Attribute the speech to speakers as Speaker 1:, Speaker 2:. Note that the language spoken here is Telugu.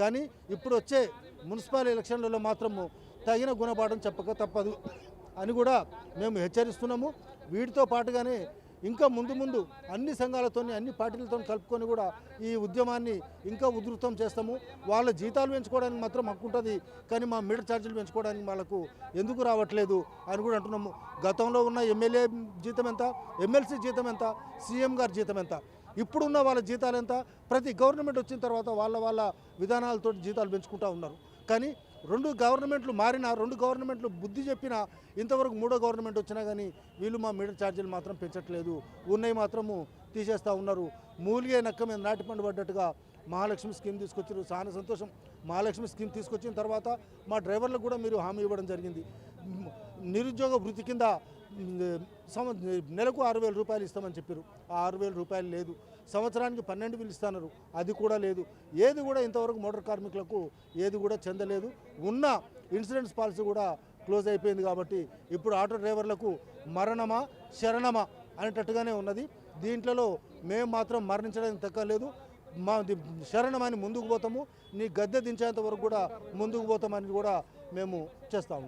Speaker 1: కానీ ఇప్పుడు వచ్చే మున్సిపల్ ఎలక్షన్లలో మాత్రము తగిన గుణపాఠం చెప్పక తప్పదు అని కూడా మేము హెచ్చరిస్తున్నాము. వీటితో పాటుగానే ఇంకా ముందు అన్ని సంఘాలతో అన్ని పార్టీలతో కలుపుకొని కూడా ఈ ఉద్యమాన్ని ఇంకా ఉధృతం చేస్తాము. వాళ్ళ జీతాలు పెంచుకోవడానికి మాత్రం హక్కు ఉంటుంది, కానీ మా మీటర్ ఛార్జీలు పెంచుకోవడానికి వాళ్ళకు ఎందుకు రావట్లేదు అని కూడా అంటున్నాము. గతంలో ఉన్న ఎమ్మెల్యే జీతం ఎంత, ఎమ్మెల్సీ జీతం ఎంత, సీఎం గారి జీతం ఎంత, ఇప్పుడున్న వాళ్ళ జీతాలు ఎంత, ప్రతి గవర్నమెంట్ వచ్చిన తర్వాత వాళ్ళ విధానాలతో జీతాలు పెంచుకుంటూ ఉన్నారు. కానీ రెండు గవర్నమెంట్లు మారినా, రెండు గవర్నమెంట్లు బుద్ధి చెప్పినా, ఇంతవరకు మూడో గవర్నమెంట్ వచ్చినా కానీ వీళ్ళు మా మీటర్ ఛార్జీలు మాత్రం పెంచట్లేదు, ఉన్నాయి మాత్రము తీసేస్తూ ఉన్నారు. మూలిగే నక్క మీద నాటిపండు పడ్డట్టుగా మహాలక్ష్మి స్కీమ్ తీసుకొచ్చారు. చాలా సంతోషం. మహాలక్ష్మి స్కీమ్ తీసుకొచ్చిన తర్వాత మా డ్రైవర్లకు కూడా మీరు హామీ ఇవ్వడం జరిగింది. నిరుద్యోగ వృత్తి కింద నెలకు 6,000 రూపాయలు ఇస్తామని చెప్పారు. ఆ 6,000 రూపాయలు లేదు. సంవత్సరానికి 12,000 ఇస్తున్నారు, అది కూడా లేదు. ఏది కూడా ఇంతవరకు మోటార్ కార్మికులకు ఏది కూడా చెందలేదు. ఉన్న ఇన్సూరెన్స్ పాలసీ కూడా క్లోజ్ అయిపోయింది. కాబట్టి ఇప్పుడు ఆటో డ్రైవర్లకు మరణమా శరణమా అనేటట్టుగానే ఉన్నది. దీంట్లో మేము మాత్రం మరణించడానికి తగ్గలేదు, మా శరణమని ముందుకు పోతాము. నీ గద్దె దించేంత వరకు కూడా ముందుకు పోతామని కూడా మేము చేస్తాము.